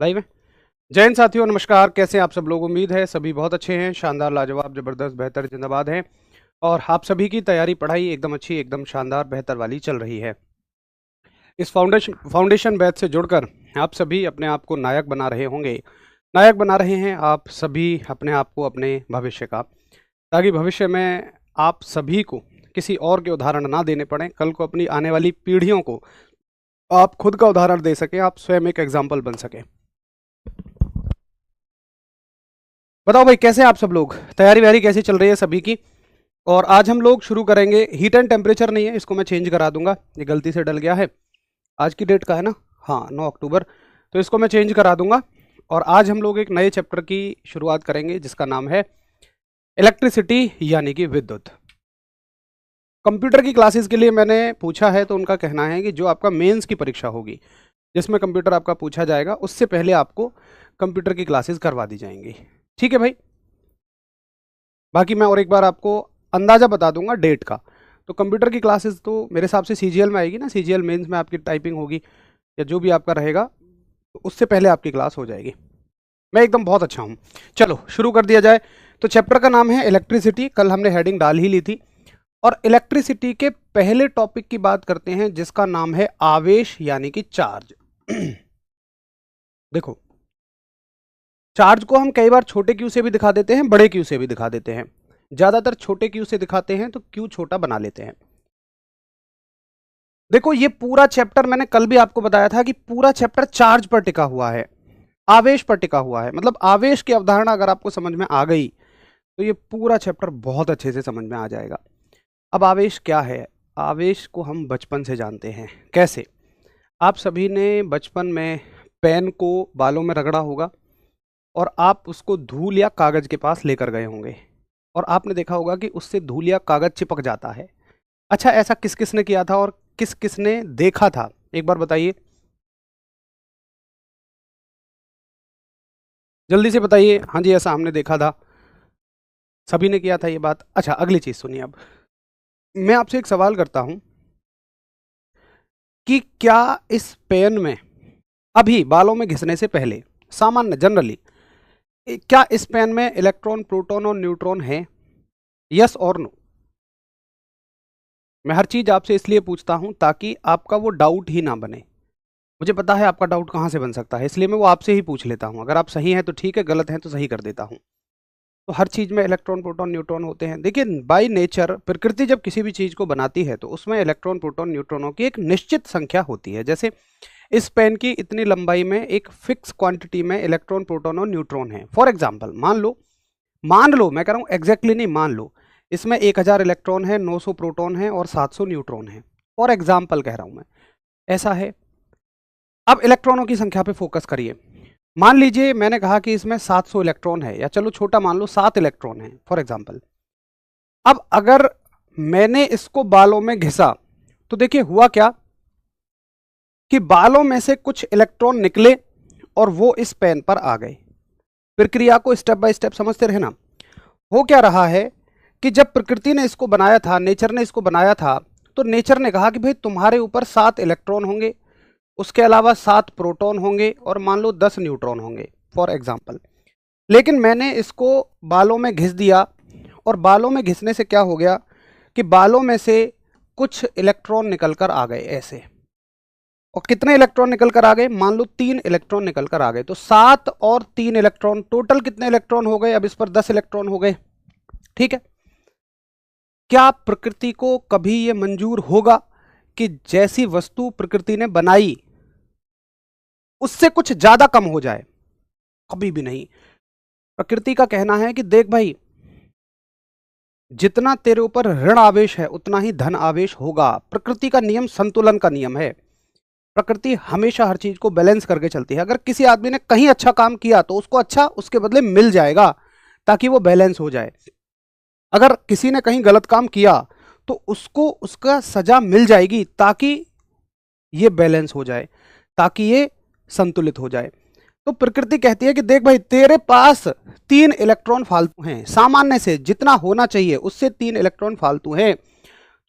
Live है। जय हिंद साथियों, नमस्कार। कैसे हैं आप सब लोग? उम्मीद है सभी बहुत अच्छे हैं, शानदार, लाजवाब, जबरदस्त, बेहतर, जिंदाबाद हैं। और आप सभी की तैयारी पढ़ाई एकदम अच्छी, एकदम शानदार, बेहतर वाली चल रही है। इस फाउंडेशन बैच से जुड़कर आप सभी अपने आप को नायक बना रहे होंगे। नायक बना रहे हैं आप सभी अपने आप को, अपने भविष्य का, ताकि भविष्य में आप सभी को किसी और के उदाहरण ना देने पड़े। कल को अपनी आने वाली पीढ़ियों को आप खुद का उदाहरण दे सकें, आप स्वयं एक एग्जाम्पल बन सकें। बताओ भाई, कैसे आप सब लोग? तैयारी वैयारी कैसी चल रही है सभी की? और आज हम लोग शुरू करेंगे, हीट एंड टेम्परेचर नहीं है, इसको मैं चेंज करा दूंगा, ये गलती से डल गया है। आज की डेट का है ना, हाँ 9 अक्टूबर, तो इसको मैं चेंज करा दूंगा। और आज हम लोग एक नए चैप्टर की शुरुआत करेंगे जिसका नाम है इलेक्ट्रिसिटी, यानी कि विद्युत। कंप्यूटर की क्लासेस के लिए मैंने पूछा है, तो उनका कहना है कि जो आपका मेंस की परीक्षा होगी जिसमें कंप्यूटर आपका पूछा जाएगा, उससे पहले आपको कंप्यूटर की क्लासेस करवा दी जाएंगी। ठीक है भाई। बाकी मैं और एक बार आपको अंदाजा बता दूंगा डेट का। तो कंप्यूटर की क्लासेस तो मेरे हिसाब से सीजीएल में आएगी ना, सीजीएल मेंस में आपकी टाइपिंग होगी या जो भी आपका रहेगा, तो उससे पहले आपकी क्लास हो जाएगी। मैं एकदम बहुत अच्छा हूँ। चलो शुरू कर दिया जाए। तो चैप्टर का नाम है इलेक्ट्रिसिटी, कल हमने हेडिंग डाल ही ली थी। और इलेक्ट्रिसिटी के पहले टॉपिक की बात करते हैं जिसका नाम है आवेश, यानी कि चार्ज। देखो, चार्ज को हम कई बार छोटे क्यू से भी दिखा देते हैं, बड़े क्यू से भी दिखा देते हैं। ज्यादातर छोटे क्यू से दिखाते हैं, तो क्यू छोटा बना लेते हैं। देखो, ये पूरा चैप्टर मैंने कल भी आपको बताया था कि पूरा चैप्टर चार्ज पर टिका हुआ है, आवेश पर टिका हुआ है। मतलब आवेश की अवधारणा अगर आपको समझ में आ गई तो ये पूरा चैप्टर बहुत अच्छे से समझ में आ जाएगा। अब आवेश क्या है? आवेश को हम बचपन से जानते हैं। कैसे? आप सभी ने बचपन में पेन को बालों में रगड़ा होगा और आप उसको धूल या कागज के पास लेकर गए होंगे, और आपने देखा होगा कि उससे धूल या कागज चिपक जाता है। अच्छा, ऐसा किस किस ने किया था और किस किस ने देखा था? एक बार बताइए, जल्दी से बताइए। हाँ जी, ऐसा हमने देखा था, सभी ने किया था ये बात। अच्छा, अगली चीज सुनिए। अब मैं आपसे एक सवाल करता हूं कि क्या इस पेन में अभी बालों में घिसने से पहले, सामान्य जनरली, क्या इस पेन में इलेक्ट्रॉन, प्रोटॉन और न्यूट्रॉन है? यस और नो? मैं हर चीज आपसे इसलिए पूछता हूं ताकि आपका वो डाउट ही ना बने। मुझे पता है आपका डाउट कहां से बन सकता है, इसलिए मैं वो आपसे ही पूछ लेता हूं। अगर आप सही हैं तो ठीक है, गलत हैं तो सही कर देता हूं। तो हर चीज में इलेक्ट्रॉन, प्रोटॉन, न्यूट्रॉन होते हैं। देखिए, बाय नेचर प्रकृति जब किसी भी चीज को बनाती है तो उसमें इलेक्ट्रॉन, प्रोटॉन, न्यूट्रॉनों की एक निश्चित संख्या होती है। जैसे इस पेन की इतनी लंबाई में एक फिक्स क्वांटिटी में इलेक्ट्रॉन, प्रोटॉन और न्यूट्रॉन है। फॉर एग्जाम्पल, मान लो, मैं कह रहा हूं एग्जैक्टली नहीं, मान लो इसमें 1000 इलेक्ट्रॉन है, 900 प्रोटॉन है और 700 न्यूट्रॉन है। फॉर एग्जाम्पल कह रहा हूं मैं, ऐसा है। अब इलेक्ट्रॉनों की संख्या पे फोकस करिए। मान लीजिए मैंने कहा कि इसमें 700 इलेक्ट्रॉन है, या चलो छोटा मान लो 7 इलेक्ट्रॉन है फॉर एग्जाम्पल। अब अगर मैंने इसको बालों में घिसा तो देखिए हुआ क्या कि बालों में से कुछ इलेक्ट्रॉन निकले और वो इस पेन पर आ गए। प्रक्रिया को स्टेप बाय स्टेप समझते रहना। हो क्या रहा है कि जब प्रकृति ने इसको बनाया था, नेचर ने इसको बनाया था, तो नेचर ने कहा कि भाई तुम्हारे ऊपर 7 इलेक्ट्रॉन होंगे, उसके अलावा 7 प्रोटॉन होंगे और मान लो 10 न्यूट्रॉन होंगे फॉर एग्जाम्पल। लेकिन मैंने इसको बालों में घिस दिया, और बालों में घिसने से क्या हो गया कि बालों में से कुछ इलेक्ट्रॉन निकल कर आ गए ऐसे। और कितने इलेक्ट्रॉन निकल कर आ गए? मान लो 3 इलेक्ट्रॉन निकल कर आ गए। तो 7 और 3 इलेक्ट्रॉन, टोटल कितने इलेक्ट्रॉन हो गए? अब इस पर 10 इलेक्ट्रॉन हो गए। ठीक है। क्या प्रकृति को कभी यह मंजूर होगा कि जैसी वस्तु प्रकृति ने बनाई उससे कुछ ज्यादा कम हो जाए? कभी भी नहीं। प्रकृति का कहना है कि देख भाई, जितना तेरे ऊपर ऋण आवेश है उतना ही धन आवेश होगा। प्रकृति का नियम संतुलन का नियम है। प्रकृति हमेशा हर चीज को बैलेंस करके चलती है। अगर किसी आदमी ने कहीं अच्छा काम किया तो उसको अच्छा उसके बदले मिल जाएगा, ताकि वो बैलेंस हो जाए। अगर किसी ने कहीं गलत काम किया तो उसको उसका सजा मिल जाएगी, ताकि ये बैलेंस हो जाए, ताकि ये संतुलित हो जाए। तो प्रकृति कहती है कि देख भाई, तेरे पास 3 इलेक्ट्रॉन फालतू हैं, सामान्य से जितना होना चाहिए उससे 3 इलेक्ट्रॉन फालतू हैं।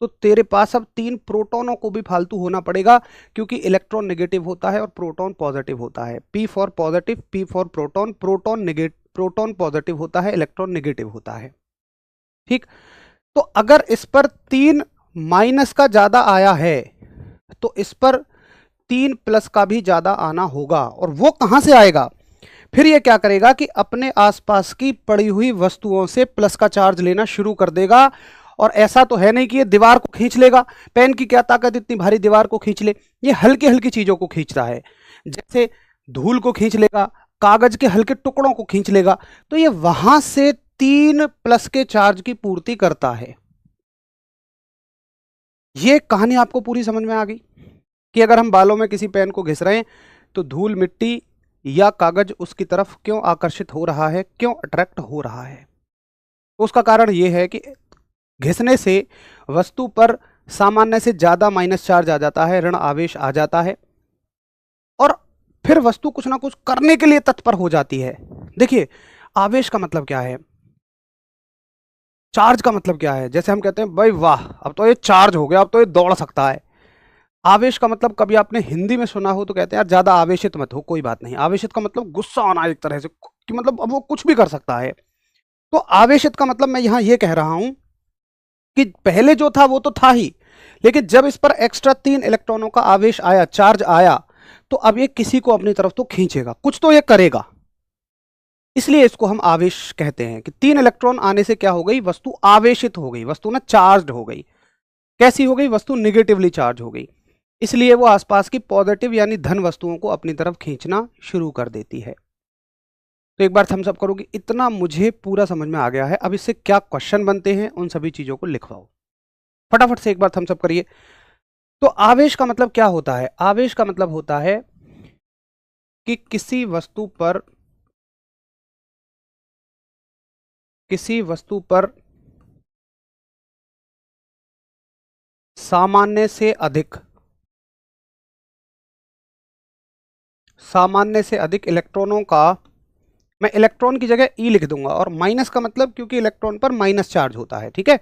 तो तेरे पास अब 3 प्रोटॉनों को भी फालतू होना पड़ेगा, क्योंकि इलेक्ट्रॉन नेगेटिव होता है और प्रोटॉन पॉजिटिव होता है। P for positive, P for proton, proton positive होता है, इलेक्ट्रॉन नेगेटिव होता है। ठीक, तो अगर इस पर 3 माइनस का ज्यादा आया है तो इस पर 3 प्लस का भी ज्यादा आना होगा। और वो कहां से आएगा? फिर ये क्या करेगा कि अपने आसपास की पड़ी हुई वस्तुओं से प्लस का चार्ज लेना शुरू कर देगा। और ऐसा तो है नहीं कि ये दीवार को खींच लेगा, पेन की क्या ताकत इतनी भारी दीवार को खींच ले, ये हल्की हल्की चीजों को खींचता है, जैसे धूल को खींच लेगा, कागज के हल्के टुकड़ों को खींच लेगा। तो ये वहां से 3 प्लस के चार्ज की पूर्ति करता है। ये कहानी आपको पूरी समझ में आ गई कि अगर हम बालों में किसी पेन को घिस रहे हैं तो धूल, मिट्टी या कागज उसकी तरफ क्यों आकर्षित हो रहा है, क्यों अट्रैक्ट हो रहा है? तो उसका कारण यह है कि घिसने से वस्तु पर सामान्य से ज्यादा माइनस चार्ज आ जाता है, ऋण आवेश आ जाता है, और फिर वस्तु कुछ ना कुछ करने के लिए तत्पर हो जाती है। देखिए, आवेश का मतलब क्या है, चार्ज का मतलब क्या है? जैसे हम कहते हैं भाई वाह, अब तो ये चार्ज हो गया, अब तो ये दौड़ सकता है। आवेश का मतलब कभी आपने हिंदी में सुना हो तो कहते हैं यार ज्यादा आवेशित मत हो, कोई बात नहीं। आवेशित का मतलब गुस्सा आना एक तरह से, कि मतलब अब वो कुछ भी कर सकता है। तो आवेशित का मतलब मैं यहां ये कह रहा हूं कि पहले जो था वो तो था ही, लेकिन जब इस पर एक्स्ट्रा 3 इलेक्ट्रॉनों का आवेश आया, चार्ज आया, तो अब ये किसी को अपनी तरफ तो खींचेगा, कुछ तो ये करेगा। इसलिए इसको हम आवेश कहते हैं कि 3 इलेक्ट्रॉन आने से क्या हो गई, वस्तु आवेशित हो गई, वस्तु ना चार्ज हो गई। कैसी हो गई? वस्तु निगेटिवली चार्ज हो गई। इसलिए वो आसपास की पॉजिटिव यानी धन वस्तुओं को अपनी तरफ खींचना शुरू कर देती है। तो एक बार थम्स अप करो कि इतना मुझे पूरा समझ में आ गया है। अब इससे क्या क्वेश्चन बनते हैं उन सभी चीजों को लिखवाओ, फटाफट से एक बार थम्स अप करिए। तो आवेश का मतलब क्या होता है? आवेश का मतलब होता है कि किसी वस्तु पर सामान्य से अधिक इलेक्ट्रॉनों का, मैं इलेक्ट्रॉन की जगह ई लिख दूंगा, और माइनस का मतलब क्योंकि इलेक्ट्रॉन पर माइनस चार्ज होता है, ठीक है।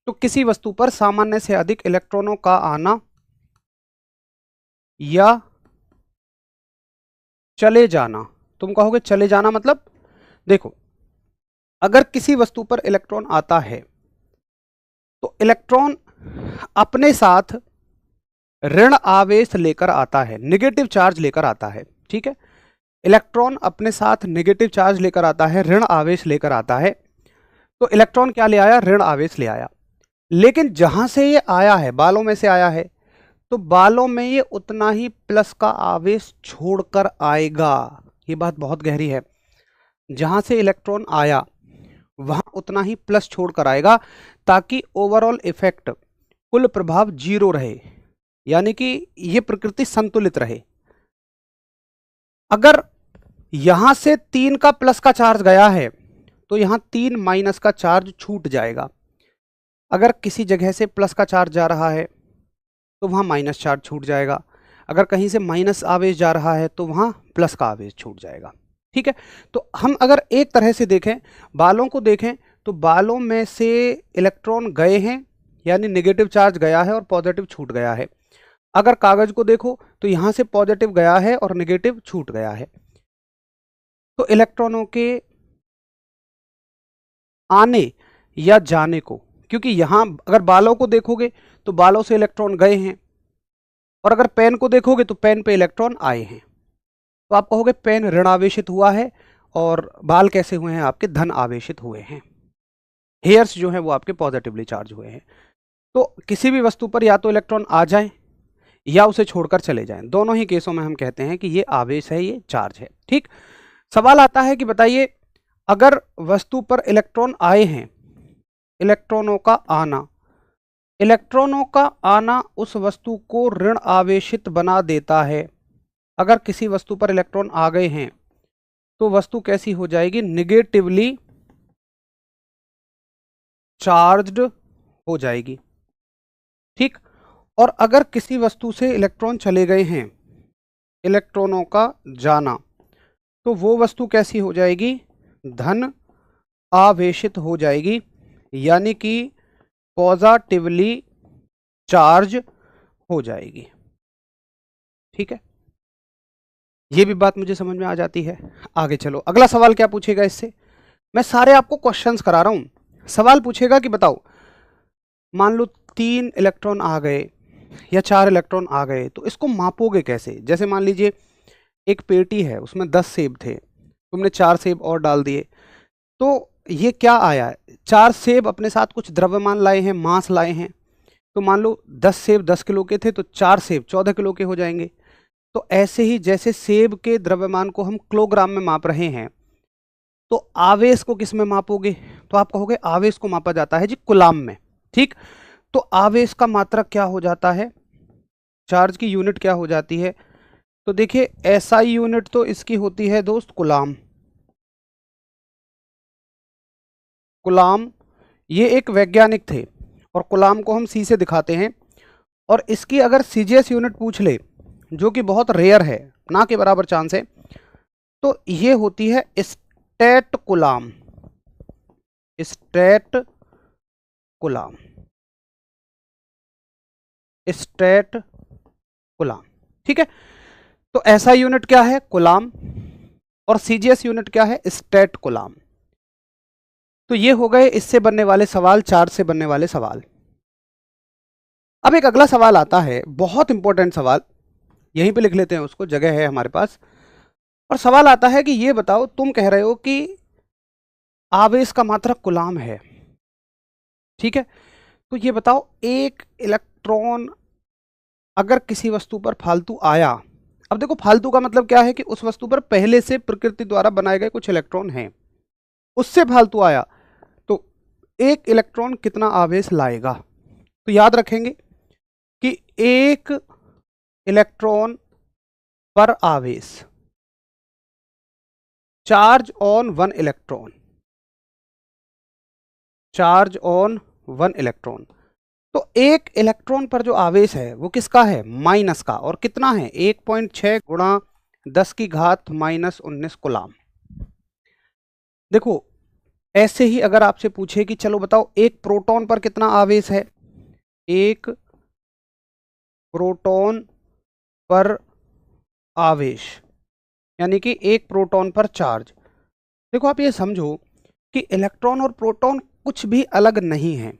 तो किसी वस्तु पर सामान्य से अधिक इलेक्ट्रॉनों का आना या चले जाना। तुम कहोगे चले जाना मतलब, देखो, अगर किसी वस्तु पर इलेक्ट्रॉन आता है तो इलेक्ट्रॉन अपने साथ ऋण आवेश लेकर आता है, नेगेटिव चार्ज लेकर आता है, ठीक है। इलेक्ट्रॉन अपने साथ नेगेटिव चार्ज लेकर आता है, ऋण आवेश लेकर आता है। तो इलेक्ट्रॉन क्या ले आया? ऋण आवेश ले आया। लेकिन जहां से ये आया है, बालों में से आया है, तो बालों में ये उतना ही प्लस का आवेश छोड़कर आएगा। ये बात बहुत गहरी है। जहां से इलेक्ट्रॉन आया वहां उतना ही प्लस छोड़कर आएगा, ताकि ओवरऑल इफेक्ट, कुल प्रभाव 0 रहे, यानी कि ये प्रकृति संतुलित रहे। अगर यहां से 3 का प्लस का चार्ज गया है तो यहां 3 माइनस का चार्ज छूट जाएगा। अगर किसी जगह से प्लस का चार्ज जा रहा है तो वहां माइनस चार्ज छूट जाएगा। अगर कहीं से माइनस आवेश जा रहा है तो वहां प्लस का आवेश छूट जाएगा, ठीक है। तो हम अगर एक तरह से देखें, बालों को देखें, तो बालों में से इलेक्ट्रॉन गए हैं, यानी नेगेटिव चार्ज गया है और पॉजिटिव छूट गया है। अगर कागज को देखो तो यहां से पॉजिटिव गया है और नेगेटिव छूट गया है। तो इलेक्ट्रॉनों के आने या जाने को, क्योंकि यहां अगर बालों को देखोगे तो बालों से इलेक्ट्रॉन गए हैं, और अगर पेन को देखोगे तो पेन पे इलेक्ट्रॉन आए हैं। तो आप कहोगे पेन ऋण आवेशित हुआ है और बाल कैसे हुए हैं? आपके धन आवेशित हुए हैं। हेयर्स जो हैं वो आपके पॉजिटिवली चार्ज हुए हैं। तो किसी भी वस्तु पर या तो इलेक्ट्रॉन आ जाए या उसे छोड़कर चले जाएं, दोनों ही केसों में हम कहते हैं कि ये आवेश है, ये चार्ज है, ठीक। सवाल आता है कि बताइए, अगर वस्तु पर इलेक्ट्रॉन आए हैं, इलेक्ट्रॉनों का आना उस वस्तु को ऋण आवेशित बना देता है। अगर किसी वस्तु पर इलेक्ट्रॉन आ गए हैं तो वस्तु कैसी हो जाएगी? निगेटिवली चार्ज्ड हो जाएगी, ठीक। और अगर किसी वस्तु से इलेक्ट्रॉन चले गए हैं, इलेक्ट्रॉनों का जाना, तो वो वस्तु कैसी हो जाएगी? धन आवेशित हो जाएगी, यानी कि पॉजिटिवली चार्ज हो जाएगी। ठीक है, ये भी बात मुझे समझ में आ जाती है। आगे चलो, अगला सवाल क्या पूछेगा इससे। मैं सारे आपको क्वेश्चंस करा रहा हूं। सवाल पूछेगा कि बताओ, मान लो 3 इलेक्ट्रॉन आ गए या 4 इलेक्ट्रॉन आ गए, तो इसको मापोगे कैसे। जैसे मान लीजिए एक पेटी है, उसमें 10 सेब थे, तुमने 4 सेब और डाल दिए, तो ये क्या आया, 4 सेब अपने साथ कुछ द्रव्यमान लाए हैं, मास लाए हैं। तो मान लो 10 सेब 10 किलो के थे, तो 4 सेब 14 किलो के हो जाएंगे। तो ऐसे ही जैसे सेब के द्रव्यमान को हम किलोग्राम में माप रहे हैं, तो आवेश को किस में मापोगे, तो आप कहोगे आवेश को मापा जाता है जी कूलाम में। ठीक, तो आवेश का मात्रक क्या हो जाता है, चार्ज की यूनिट क्या हो जाती है, तो देखिए एसआई यूनिट तो इसकी होती है दोस्त कूलाम। कूलाम, ये एक वैज्ञानिक थे और कूलाम को हम सी से दिखाते हैं। और इसकी अगर सीजीएस यूनिट पूछ ले, जो कि बहुत रेयर है, ना के बराबर चांस है, तो ये होती है state coulomb. State coulomb, state coulomb. ठीक है, तो ऐसा यूनिट क्या है कूलाम, और सीजीएस यूनिट क्या है स्टेट कूलाम। तो ये हो गए इससे बनने वाले सवाल, चार्ज से बनने वाले सवाल। अब एक अगला सवाल आता है, बहुत इंपॉर्टेंट सवाल, यहीं पे लिख लेते हैं उसको, जगह है हमारे पास। और सवाल आता है कि ये बताओ, तुम कह रहे हो कि आवेश का मात्रक कूलाम है, ठीक है, तो ये बताओ एक इलेक्ट्रॉन अगर किसी वस्तु पर फालतू आया। अब देखो फालतू का मतलब क्या है कि उस वस्तु पर पहले से प्रकृति द्वारा बनाए गए कुछ इलेक्ट्रॉन हैं, उससे फालतू आया, तो एक इलेक्ट्रॉन कितना आवेश लाएगा। तो याद रखेंगे कि एक इलेक्ट्रॉन पर आवेश, charge on 1 electron, charge on 1 electron. तो एक इलेक्ट्रॉन पर जो आवेश है वो किसका है, माइनस का, और कितना है 1.6 गुणा 10 की घात माइनस 19 कूलाम। देखो ऐसे ही अगर आपसे पूछे कि चलो बताओ एक प्रोटॉन पर कितना आवेश है, एक प्रोटॉन पर आवेश, यानी कि एक प्रोटॉन पर चार्ज। देखो आप ये समझो कि इलेक्ट्रॉन और प्रोटॉन कुछ भी अलग नहीं है।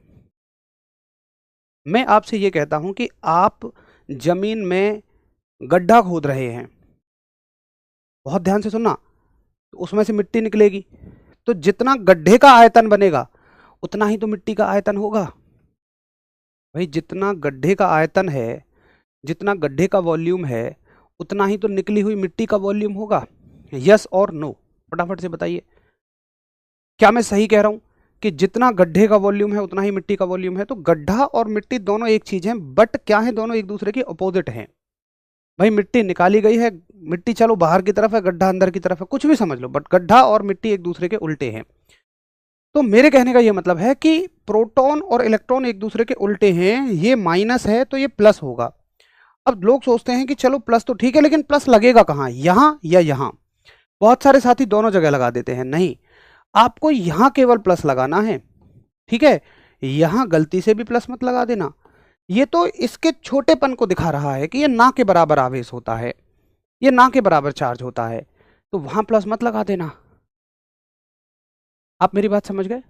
मैं आपसे ये कहता हूं कि आप जमीन में गड्ढा खोद रहे हैं, बहुत ध्यान से सुनना, तो उसमें से मिट्टी निकलेगी, तो जितना गड्ढे का आयतन बनेगा उतना ही तो मिट्टी का आयतन होगा। भाई जितना गड्ढे का आयतन है, जितना गड्ढे का वॉल्यूम है, उतना ही तो निकली हुई मिट्टी का वॉल्यूम होगा। यस और नो, फटाफट से बताइए, क्या मैं सही कह रहा हूं कि जितना गड्ढे का वॉल्यूम है उतना ही मिट्टी का वॉल्यूम है। तो गड्ढा और मिट्टी दोनों एक चीज है, बट क्या है, दोनों एक दूसरे के अपोजिट हैं। भाई मिट्टी निकाली गई है, मिट्टी चलो बाहर की तरफ है, गड्ढा अंदर की तरफ है, कुछ भी समझ लो, बट गड्ढा और मिट्टी एक दूसरे के उल्टे हैं। तो मेरे कहने का ये मतलब है कि प्रोटॉन और इलेक्ट्रॉन एक दूसरे के उल्टे हैं, ये माइनस है तो ये प्लस होगा। अब लोग सोचते हैं कि चलो प्लस तो ठीक है, लेकिन प्लस लगेगा कहाँ, यहां या यहां। बहुत सारे साथी दोनों जगह लगा देते हैं, नहीं, आपको यहां केवल प्लस लगाना है, ठीक है, यहां गलती से भी प्लस मत लगा देना। ये तो इसके छोटेपन को दिखा रहा है कि ये ना के बराबर आवेश होता है, ये ना के बराबर चार्ज होता है, तो वहां प्लस मत लगा देना। आप मेरी बात समझ गए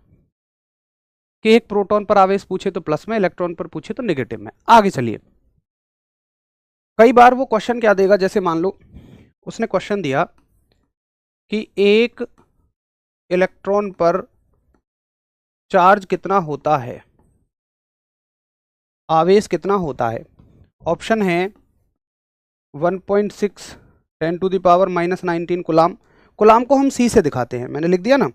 कि एक प्रोटॉन पर आवेश पूछे तो प्लस में, इलेक्ट्रॉन पर पूछे तो नेगेटिव में। आगे चलिए, कई बार वो क्वेश्चन क्या देगा, जैसे मान लो उसने क्वेश्चन दिया कि एक इलेक्ट्रॉन पर चार्ज कितना होता है, आवेश कितना होता है। ऑप्शन है 1.6 10⁻⁻19 कूलाम। कूलाम को हम सी से दिखाते हैं, मैंने लिख दिया ना,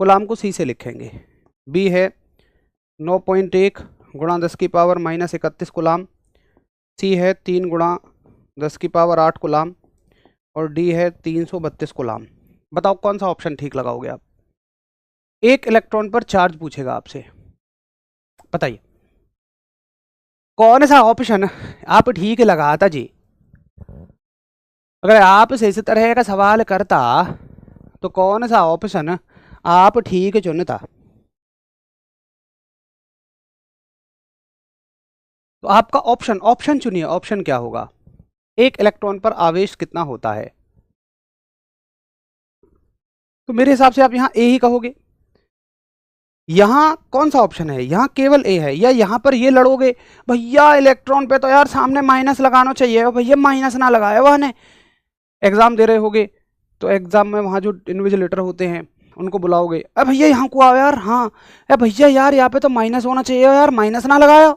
कूलाम को सी से लिखेंगे। बी है 9.1 गुणा 10⁻−31 कूलाम। सी है 3 गुणा 10⁸ कूलाम। और डी है 332 कूलाम। बताओ कौन सा ऑप्शन ठीक लगाओगे आप। एक इलेक्ट्रॉन पर चार्ज पूछेगा आपसे, बताइए कौन सा ऑप्शन आप ठीक लगाता जी। अगर आप इस तरह का सवाल करता तो कौन सा ऑप्शन आप ठीक चुनता। तो आपका ऑप्शन, ऑप्शन चुनिए, ऑप्शन क्या होगा? एक इलेक्ट्रॉन पर आवेश कितना होता है? तो मेरे हिसाब से आप यहां ए ही कहोगे। यहां कौन सा ऑप्शन है? यहां केवल ए है। या यहां पर ये लड़ोगे, भैया इलेक्ट्रॉन पे तो यार सामने माइनस लगाना चाहिए, भैया माइनस ना लगाया वह ने। एग्जाम दे रहे होगे तो एग्जाम में वहां जो इन्विजिलेटर होते हैं उनको बुलाओगे, अरे भैया यहाँ को आओ यार, हाँ अरे भैया यार यहाँ पे तो माइनस होना चाहिए यार, माइनस ना लगाया।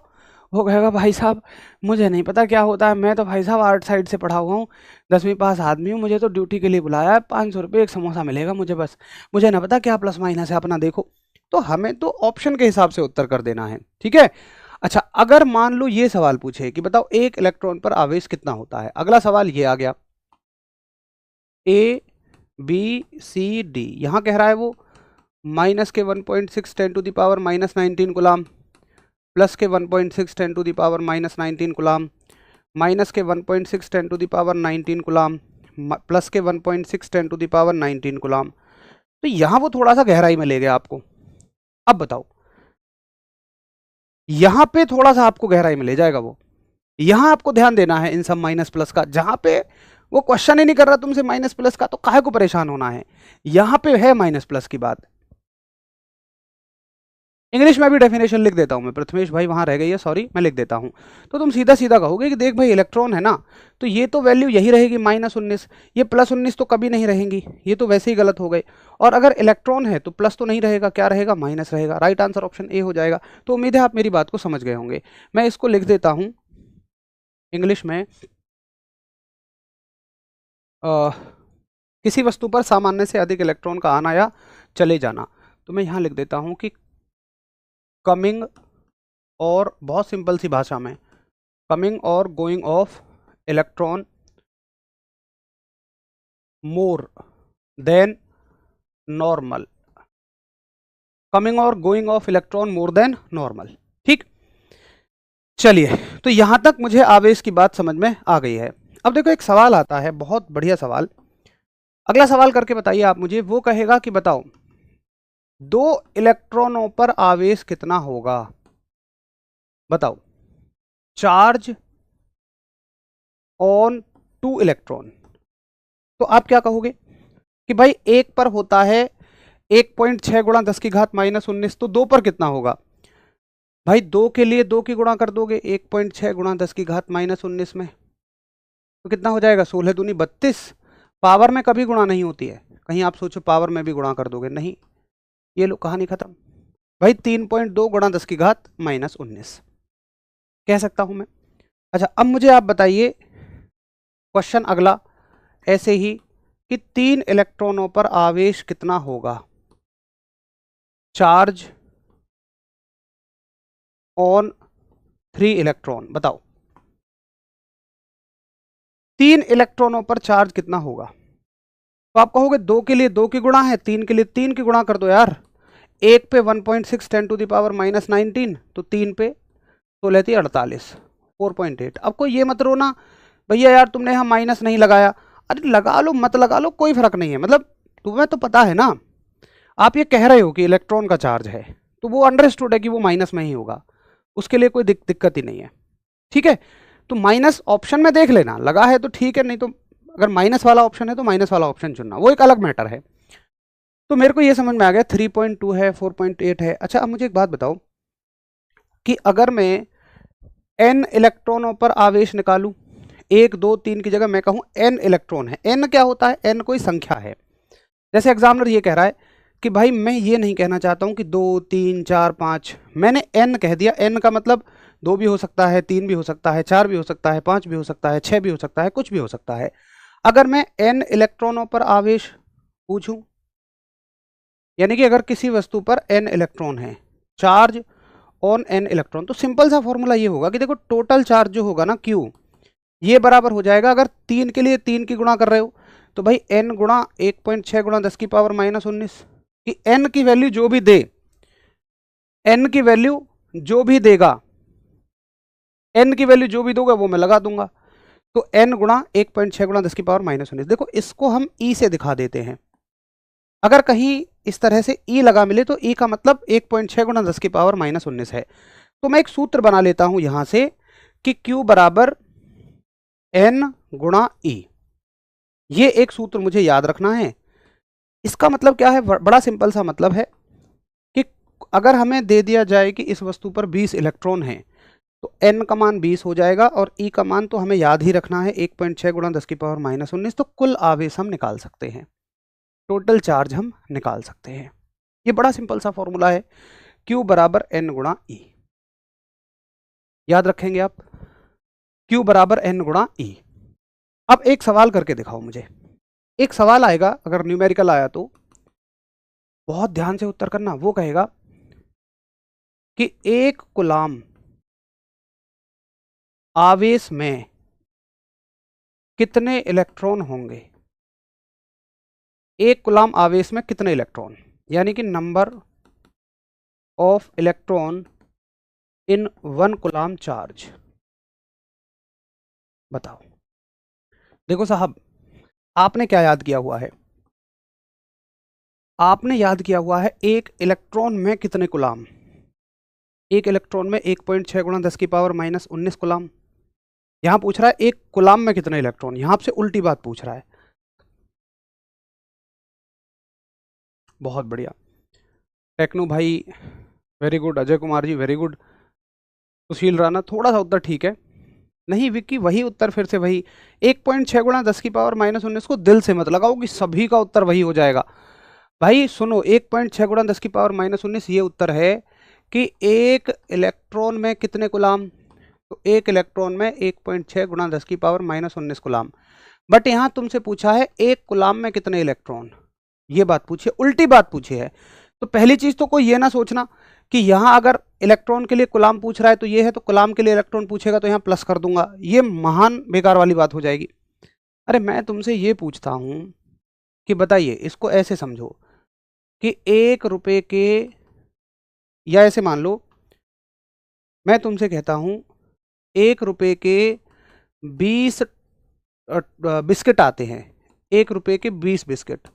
वो कहेगा भाई साहब मुझे नहीं पता क्या होता है, मैं तो भाई साहब आर्ट साइड से पढ़ा हुआ हूँ, 10वीं पास आदमी हूँ, मुझे तो ड्यूटी के लिए बुलाया है, 500 रुपये एक समोसा मिलेगा मुझे, बस मुझे ना पता क्या प्लस माइनस है, अपना देखो। तो हमें तो ऑप्शन के हिसाब से उत्तर कर देना है, ठीक है। अच्छा, अगर मान लो ये सवाल पूछे कि बताओ एक इलेक्ट्रॉन पर आवेश कितना होता है, अगला सवाल ये आ गया, ए बी सी डी, यहां कह रहा है वो माइनस के 1.6 10 to the power minus 19 coulomb, plus के 1.6 10 to the power minus 19 coulomb, minus के 1.6 10 to the power 19 coulomb, plus के 1.6 10 टू द पावर 19 गुलाम। तो यहां वो थोड़ा सा गहराई में ले गया आपको। अब बताओ, यहां पे थोड़ा सा आपको गहराई में ले जाएगा वो। यहां आपको ध्यान देना है इन सब माइनस प्लस का, जहां पे वो क्वेश्चन ही नहीं कर रहा तुमसे माइनस प्लस का, तो काहे को परेशान होना है। यहां पे है माइनस प्लस की बात। इंग्लिश में भी डेफिनेशन लिख देता हूं मैं, प्रथमेश भाई वहां रह गई है, सॉरी, मैं लिख देता हूं। तो तुम सीधा सीधा कहोगे कि देख भाई इलेक्ट्रॉन है ना, तो ये तो वैल्यू यही रहेगी -19, ये +19 तो कभी नहीं रहेंगी, ये तो वैसे ही गलत हो गए। और अगर इलेक्ट्रॉन है तो प्लस तो नहीं रहेगा, क्या रहेगा, माइनस रहेगा। राइट आंसर ऑप्शन ए हो जाएगा। तो उम्मीद है आप मेरी बात को समझ गए होंगे। मैं इसको लिख देता हूं इंग्लिश में, किसी वस्तु पर सामान्य से अधिक इलेक्ट्रॉन का आना या चले जाना। तो मैं यहां लिख देता हूं कि कमिंग, और बहुत सिंपल सी भाषा में, कमिंग और going of electron more than normal, coming और going of electron more than normal. ठीक, चलिए, तो यहां तक मुझे आवेश की बात समझ में आ गई है। अब देखो एक सवाल आता है, बहुत बढ़िया सवाल। अगला सवाल करके बताइए आप मुझे। वो कहेगा कि बताओ 2 इलेक्ट्रॉनों पर आवेश कितना होगा। बताओ, चार्ज ऑन 2 इलेक्ट्रॉन। तो आप क्या कहोगे कि भाई एक पर होता है 1.6 गुणा 10 की घात -19, तो 2 पर कितना होगा। भाई 2 के लिए 2 की गुणा कर दोगे 1.6 गुणा 10 की घात -19 में, तो कितना हो जाएगा, 16 दूनी 32। पावर में कभी गुणा नहीं होती है, कहीं आप सोचो पावर में भी गुणा कर दोगे, नहीं। ये लो कहानी खत्म। भाई 3.2 गुणा 10 की घात -19 कह सकता हूं मैं। अच्छा, अब मुझे आप बताइए क्वेश्चन अगला ऐसे ही कि 3 इलेक्ट्रॉनों पर आवेश कितना होगा, चार्ज ऑन 3 इलेक्ट्रॉन। बताओ 3 इलेक्ट्रॉनों पर चार्ज कितना होगा। तो आप कहोगे 2 के लिए 2 की गुणा है, 3 के लिए 3 की गुणा कर दो यार। 1 पे 1.6 10 टू द पावर -19, तो 3 पे 16 थी 48, 4.8। अब कोई ये मत रोना भैया यार तुमने यहाँ माइनस नहीं लगाया, अरे लगा लो मत लगा लो कोई फर्क नहीं है, मतलब तुम्हें तो पता है ना, आप ये कह रहे हो कि इलेक्ट्रॉन का चार्ज है, तो वो अंडरस्टूड है कि वो माइनस में ही होगा, उसके लिए कोई दिक्कत ही नहीं है। ठीक है, तो माइनस ऑप्शन में देख लेना, लगा है तो ठीक है, नहीं तो अगर माइनस वाला ऑप्शन है तो माइनस वाला ऑप्शन चुनना, वो एक अलग मैटर है। तो मेरे को ये समझ में आ गया 3.2 है, 4.8 है। अच्छा, अब मुझे एक बात बताओ कि अगर मैं n इलेक्ट्रॉनों पर आवेश निकालूं, 1 2 3 की जगह मैं कहूं n इलेक्ट्रॉन है। n क्या होता है, n कोई संख्या है। जैसे एग्जामिनर ये कह रहा है कि भाई मैं ये नहीं कहना चाहता हूं कि 2 3 4 5, मैंने n कह दिया। n का मतलब 2 भी हो सकता है, 3 भी हो सकता है, 4 भी हो सकता है, 5 भी हो सकता है, 6 भी हो सकता है, कुछ भी हो सकता है। अगर मैं n इलेक्ट्रॉनों पर आवेश पूछूं, यानी कि अगर किसी वस्तु पर n इलेक्ट्रॉन है, चार्ज ऑन n इलेक्ट्रॉन, तो सिंपल सा फॉर्मूला ये होगा कि देखो टोटल चार्ज जो होगा ना Q, ये बराबर हो जाएगा, अगर 3 के लिए 3 की गुणा कर रहे हो तो भाई n गुणा 1.6 गुणा 10 की पावर -19, कि n की वैल्यू जो भी दे, n की वैल्यू जो भी देगा, n की वैल्यू जो भी दोगे वो मैं लगा दूंगा। तो n गुणा 1.6 गुणा 10 की पावर -19। देखो इसको हम e से दिखा देते हैं, अगर कहीं इस तरह से e लगा मिले तो e का मतलब 1.6 गुणा 10 की पावर -19 है। तो मैं एक सूत्र बना लेता हूं यहां से कि Q बराबर N गुणा E। ये एक सूत्र मुझे याद रखना है। इसका मतलब क्या है? बड़ा सिंपल सा मतलब है कि अगर हमें दे दिया जाए कि इस वस्तु पर 20 इलेक्ट्रॉन हैं तो N का मान 20 हो जाएगा और E का मान तो हमें याद ही रखना है 1.6 गुणा 10 की पावर -19। तो कुल आवेश हम निकाल सकते हैं, टोटल चार्ज हम निकाल सकते हैं। ये बड़ा सिंपल सा फॉर्मूला है, Q बराबर N गुणा E। याद रखेंगे आप, Q बराबर N गुणा E। अब एक सवाल करके दिखाओ मुझे। एक सवाल आएगा, अगर न्यूमेरिकल आया तो बहुत ध्यान से उत्तर करना। वो कहेगा कि 1 कूलाम आवेश में कितने इलेक्ट्रॉन होंगे। 1 कूलाम आवेश में कितने इलेक्ट्रॉन, यानी कि number of electron in 1 coulomb charge. बताओ। देखो साहब, आपने क्या याद किया हुआ है? आपने याद किया हुआ है 1 इलेक्ट्रॉन में कितने कूलाम। 1 इलेक्ट्रॉन में 1.6 गुणा 10 की पावर -19 कूलाम। यहां पूछ रहा है 1 कूलाम में कितने इलेक्ट्रॉन, यहां आपसे उल्टी बात पूछ रहा है। बहुत बढ़िया टेक्नो भाई, very good. Ajay Kumar ji very good. सुशील राणा थोड़ा सा उत्तर ठीक है। नहीं विक्की, वही उत्तर फिर से वही 1.6 गुणा 10 की पावर -19 को दिल से मत लगाओ कि सभी का उत्तर वही हो जाएगा। भाई सुनो, 1.6 गुणा 10 की पावर -19 ये उत्तर है कि 1 इलेक्ट्रॉन में कितने कूलाम। तो 1 इलेक्ट्रॉन में 1.6 गुणा 10 की पावर -19 कूलाम। बट यहां तुमसे पूछा है 1 कूलाम में कितने इलेक्ट्रॉन, ये बात पूछिए, उल्टी बात पूछी है। तो पहली चीज तो कोई ये ना सोचना कि यहां अगर इलेक्ट्रॉन के लिए कूलाम पूछ रहा है तो ये है, तो कूलाम के लिए इलेक्ट्रॉन पूछेगा तो यहां प्लस कर दूंगा, ये महान बेकार वाली बात हो जाएगी। अरे मैं तुमसे ये पूछता हूं कि बताइए, इसको ऐसे समझो कि 1 रुपए के, या ऐसे मान लो मैं तुमसे कहता हूं 1 रुपए के 20 बिस्किट आते हैं। 1 रुपए के 20 बिस्किट,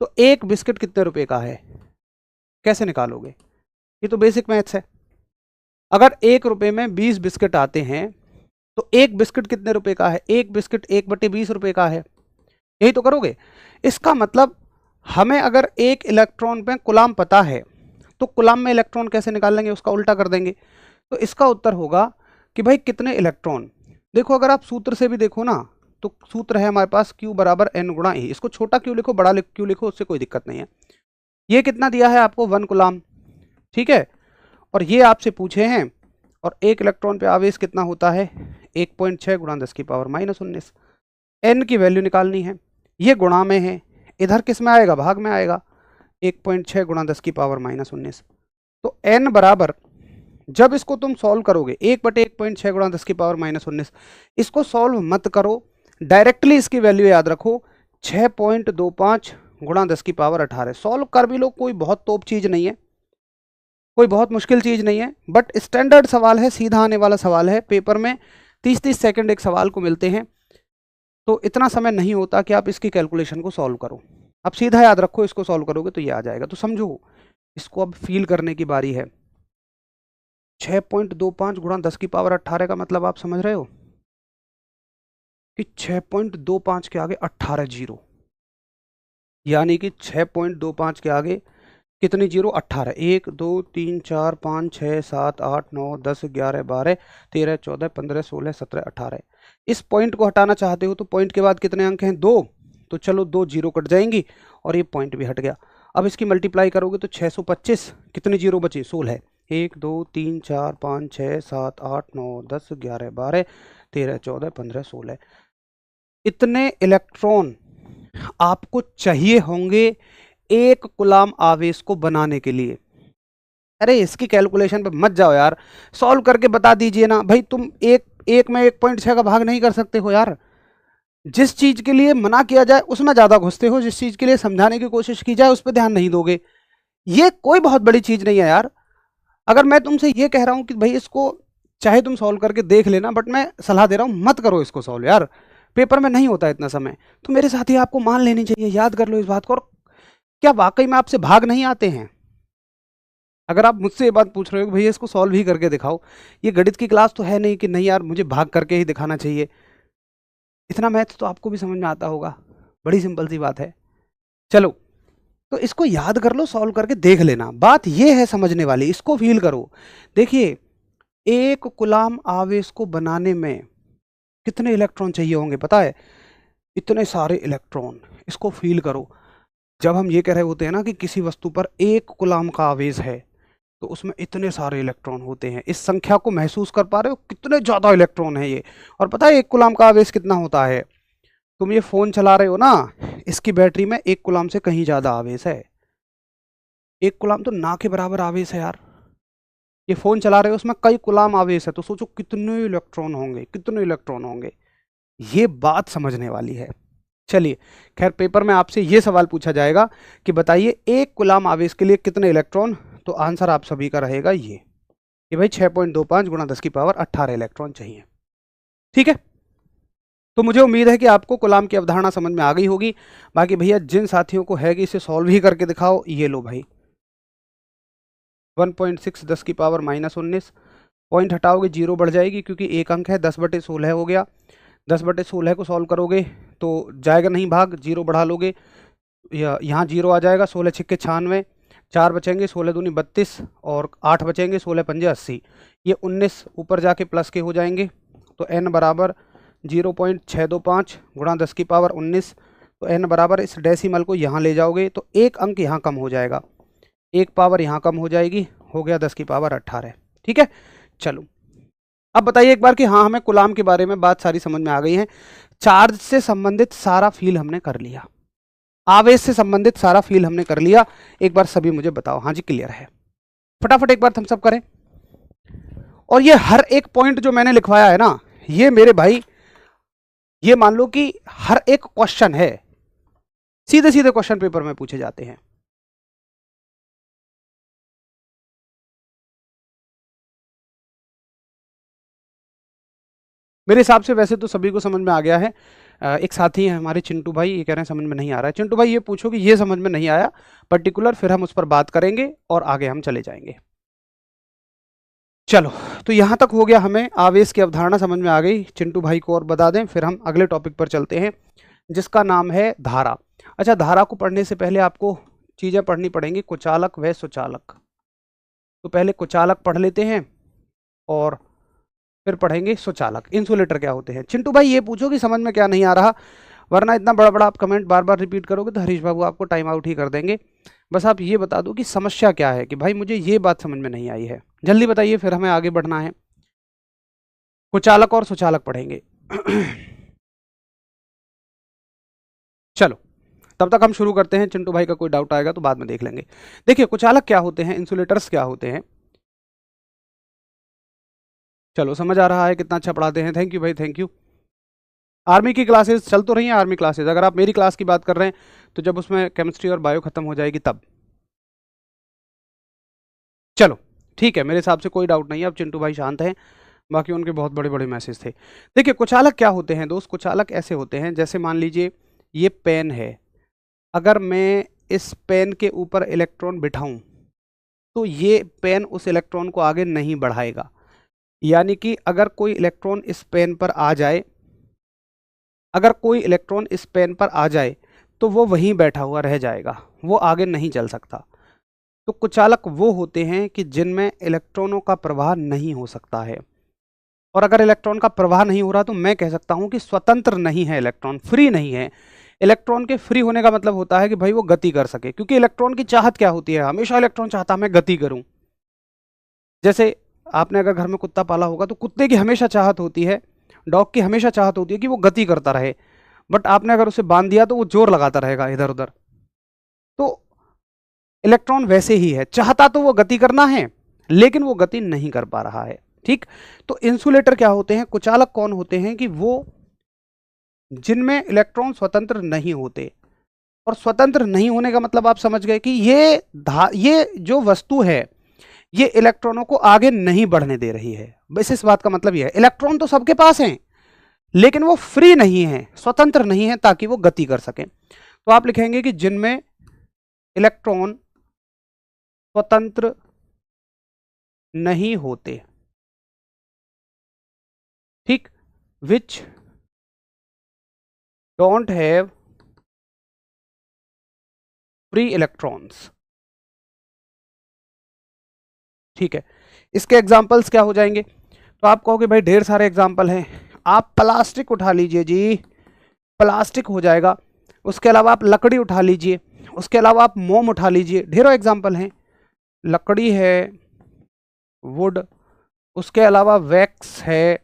तो एक बिस्किट कितने रुपए का है, कैसे निकालोगे? ये तो बेसिक मैथ्स है। अगर 1 रुपए में 20 बिस्किट आते हैं तो एक बिस्किट कितने रुपए का है? एक बिस्किट 1/20 रुपए का है, यही तो करोगे। इसका मतलब हमें अगर 1 इलेक्ट्रॉन पे कूलाम पता है तो कूलाम में इलेक्ट्रॉन कैसे निकाल लेंगे, उसका उल्टा कर देंगे। तो इसका उत्तर होगा कि भाई कितने इलेक्ट्रॉन। देखो अगर आप सूत्र से भी देखो ना, तो सूत्र है हमारे पास Q बराबर N गुणा E। इसको छोटा क्यू लिखो, बड़ा क्यू लिखो, उससे कोई दिक्कत नहीं है। ये कितना दिया है आपको? 1 कूलाम, ठीक है। और ये आपसे पूछे हैं, और 1 इलेक्ट्रॉन पे आवेश कितना होता है? 1.6 गुणा 10 की पावर -19। एन की वैल्यू निकालनी है, ये गुणा में है, इधर किस में आएगा? भाग में आएगा। 1.6 गुणा 10 की पावर -19। तो एन बराबर, जब इसको तुम सॉल्व करोगे 1/1.6 गुणा 10 की पावर -19, इसको सॉल्व मत करो, डायरेक्टली इसकी वैल्यू याद रखो, 6.25 गुणा 10 की पावर 18। सॉल्व कर भी लो, कोई बहुत तोप चीज नहीं है, कोई बहुत मुश्किल चीज नहीं है, बट स्टैंडर्ड सवाल है, सीधा आने वाला सवाल है। पेपर में 30-30 सेकंड एक सवाल को मिलते हैं, तो इतना समय नहीं होता कि आप इसकी कैलकुलेशन को सॉल्व करो। आप सीधा याद रखो, इसको सॉल्व करोगे तो ये आ जाएगा। तो समझो, इसको अब फील करने की बारी है। 6.25 गुणा 10 की पावर 18 का मतलब आप समझ रहे हो कि 6.25 के आगे 18 जीरो, यानी कि 6.25 के आगे कितनी जीरो? 18। 1 2 3 4 5 6 7 8 9 10 11 12 13 14 15 16 17 18। इस पॉइंट को हटाना चाहते हो तो पॉइंट के बाद कितने अंक हैं? 2। तो चलो 2 जीरो कट जाएंगी और ये पॉइंट भी हट गया। अब इसकी मल्टीप्लाई करोगे तो 625, कितनी जीरो बची? 16। 1 2 3 4 5 6 7 8 9 10 11 12 13 14 15 16। इतने इलेक्ट्रॉन आपको चाहिए होंगे 1 कूलाम आवेश को बनाने के लिए। अरे इसकी कैलकुलेशन पे मत जाओ यार, सॉल्व करके बता दीजिए ना भाई। तुम एक में 1.6 का भाग नहीं कर सकते हो यार। जिस चीज के लिए मना किया जाए उसमें ज्यादा घुसते हो, जिस चीज के लिए समझाने की कोशिश की जाए उस पर ध्यान नहीं दोगे। ये कोई बहुत बड़ी चीज नहीं है यार। अगर मैं तुमसे ये कह रहा हूं कि भाई इसको चाहे तुम सॉल्व करके देख लेना, बट मैं सलाह दे रहा हूं मत करो इसको सॉल्व यार, पेपर में नहीं होता इतना समय। तो मेरे साथ ही आपको मान लेनी चाहिए, याद कर लो इस बात को। और क्या वाकई में आपसे भाग नहीं आते हैं? अगर आप मुझसे ये बात पूछ रहे हो कि भैया इसको सॉल्व ही करके दिखाओ, ये गणित की क्लास तो है नहीं कि नहीं यार मुझे भाग करके ही दिखाना चाहिए, इतना मैथ तो आपको भी समझ में आता होगा, बड़ी सिंपल सी बात है। चलो तो इसको याद कर लो, सॉल्व करके देख लेना, बात ये है समझने वाली, इसको फील करो। देखिए, एक कूलाम आवेश को बनाने में कितने इलेक्ट्रॉन चाहिए होंगे पता है? इतने सारे इलेक्ट्रॉन। इसको फील करो, जब हम ये कह रहे होते हैं ना कि किसी वस्तु पर एक कूलाम का आवेश है, तो उसमें इतने सारे इलेक्ट्रॉन होते हैं। इस संख्या को महसूस कर पा रहे हो, कितने ज़्यादा इलेक्ट्रॉन है ये? और पता है एक कूलाम का आवेश कितना होता है? तुम ये फ़ोन चला रहे हो ना, इसकी बैटरी में एक कूलाम से कहीं ज़्यादा आवेश है। एक कूलाम तो ना के बराबर आवेश है यार। ये फ़ोन चला रहे हो, उसमें कई कूलाम आवेश है, तो सोचो कितने इलेक्ट्रॉन होंगे, कितने इलेक्ट्रॉन होंगे। ये बात समझने वाली है। चलिए, खैर पेपर में आपसे ये सवाल पूछा जाएगा कि बताइए एक कूलाम आवेश के लिए कितने इलेक्ट्रॉन, तो आंसर आप सभी का रहेगा ये कि भाई 6.25 गुणा 10 की पावर 18 इलेक्ट्रॉन चाहिए। ठीक है, तो मुझे उम्मीद है कि आपको कूलाम की अवधारणा समझ में आ गई होगी। बाकी भैया जिन साथियों को है कि इसे सॉल्व ही करके दिखाओ, ये लो भाई 1.6 10 की पावर -19, पॉइंट हटाओगे जीरो बढ़ जाएगी क्योंकि एक अंक है, 10/16 हो गया। 10/16 को सॉल्व करोगे तो जाएगा नहीं भाग, जीरो बढ़ा लोगे, यहाँ जीरो आ जाएगा, 16 छिक्के 96, 4 बचेंगे, 16 दूनी 32 और 8 बचेंगे, 16 पंजे 80, ये 19 ऊपर जाके प्लस के हो जाएंगे। तो n बराबर 0.625 गुणा 10 की पावर 19, तो n बराबर इस डेसिमल को यहाँ ले जाओगे तो एक अंक यहाँ कम हो जाएगा, एक पावर यहाँ कम हो जाएगी, हो गया 10 की पावर 18। ठीक है, चलो अब बताइए एक बार कि हाँ हमें कूलाम के बारे में बात सारी समझ में आ गई है। चार्ज से संबंधित सारा फील हमने कर लिया, आवेश से संबंधित सारा फील हमने कर लिया। एक बार सभी मुझे बताओ, हाँ जी क्लियर है? फटाफट एक बार थम्स अप करें। और ये हर एक पॉइंट जो मैंने लिखवाया है ना, ये मेरे भाई ये मान लो कि हर एक क्वेश्चन है, सीधे सीधे क्वेश्चन पेपर में पूछे जाते हैं। मेरे हिसाब से वैसे तो सभी को समझ में आ गया है। एक साथी हैं हमारे चिंटू भाई, ये कह रहे हैं समझ में नहीं आ रहा है। चिंटू भाई ये पूछो कि ये समझ में नहीं आया पर्टिकुलर, फिर हम उस पर बात करेंगे और आगे हम चले जाएंगे। चलो, तो यहाँ तक हो गया, हमें आवेश की अवधारणा समझ में आ गई। चिंटू भाई को और बता दें, फिर हम अगले टॉपिक पर चलते हैं जिसका नाम है धारा। अच्छा, धारा को पढ़ने से पहले आपको चीज़ें पढ़नी पड़ेंगी, कुचालक व सुचालक। तो पहले कुचालक पढ़ लेते हैं और फिर पढ़ेंगे सुचालक। इंसुलेटर क्या होते हैं? चिंटू भाई ये पूछो कि समझ में क्या नहीं आ रहा, वरना इतना बड़ा बड़ा आप कमेंट बार बार रिपीट करोगे तो हरीश बाबू आपको टाइम आउट ही कर देंगे। बस आप ये बता दो कि समस्या क्या है, कि भाई मुझे ये बात समझ में नहीं आई है, जल्दी बताइए, फिर हमें आगे बढ़ना है। कुचालक और सुचालक पढ़ेंगे। चलो, तब तक हम शुरू करते हैं। चिंटू भाई का कोई डाउट आएगा तो बाद में देख लेंगे। देखिए, कुचालक क्या होते हैं, इंसुलेटर्स क्या होते हैं। चलो, समझ आ रहा है, कितना अच्छा पढ़ाते हैं, थैंक यू भाई, थैंक यू। आर्मी की क्लासेस चल तो रही हैं, आर्मी क्लासेस। अगर आप मेरी क्लास की बात कर रहे हैं तो जब उसमें केमिस्ट्री और बायो खत्म हो जाएगी तब। चलो ठीक है, मेरे हिसाब से कोई डाउट नहीं है, अब चिंटू भाई शांत हैं, बाकी उनके बहुत बड़े बड़े मैसेज थे। देखिए, कुचालक क्या होते हैं दोस्त, कुचालक ऐसे होते हैं, जैसे मान लीजिए ये पेन है, अगर मैं इस पेन के ऊपर इलेक्ट्रॉन बिठाऊं तो ये पेन उस इलेक्ट्रॉन को आगे नहीं बढ़ाएगा। यानी कि अगर कोई इलेक्ट्रॉन इस पेन पर आ जाए, अगर कोई इलेक्ट्रॉन इस पेन पर आ जाए तो वो वहीं बैठा हुआ रह जाएगा, वो आगे नहीं चल सकता। तो कुचालक वो होते हैं कि जिनमें इलेक्ट्रॉनों का प्रवाह नहीं हो सकता है। और अगर इलेक्ट्रॉन का प्रवाह नहीं हो रहा तो मैं कह सकता हूं कि स्वतंत्र नहीं है, इलेक्ट्रॉन फ्री नहीं है। इलेक्ट्रॉन के फ्री होने का मतलब होता है कि भाई वो गति कर सके, क्योंकि इलेक्ट्रॉन की चाहत क्या होती है, हमेशा इलेक्ट्रॉन चाहता है मैं गति करूं। जैसे आपने अगर घर में कुत्ता पाला होगा तो कुत्ते की हमेशा चाहत होती है, डॉग की हमेशा चाहत होती है कि वो गति करता रहे, बट आपने अगर उसे बांध दिया तो वो जोर लगाता रहेगा इधर उधर। तो इलेक्ट्रॉन वैसे ही है, चाहता तो वो गति करना है लेकिन वो गति नहीं कर पा रहा है। ठीक, तो इंसुलेटर क्या होते हैं, कुचालक कौन होते हैं, कि वो जिनमें इलेक्ट्रॉन स्वतंत्र नहीं होते। और स्वतंत्र नहीं होने का मतलब आप समझ गए कि ये जो वस्तु है ये इलेक्ट्रॉनों को आगे नहीं बढ़ने दे रही है। बस इस बात का मतलब यह है, इलेक्ट्रॉन तो सबके पास हैं लेकिन वो फ्री नहीं है, स्वतंत्र नहीं है, ताकि वो गति कर सकें। तो आप लिखेंगे कि जिनमें इलेक्ट्रॉन स्वतंत्र नहीं होते, ठीक, which don't have free electrons. ठीक है, इसके एग्जाम्पल्स क्या हो जाएंगे? तो आप कहोगे भाई ढेर सारे एग्जाम्पल हैं, आप प्लास्टिक उठा लीजिए जी, प्लास्टिक हो जाएगा। उसके अलावा आप लकड़ी उठा लीजिए, उसके अलावा आप मोम उठा लीजिए, ढेरों एग्जाम्पल हैं। लकड़ी है, वुड, उसके अलावा वैक्स है,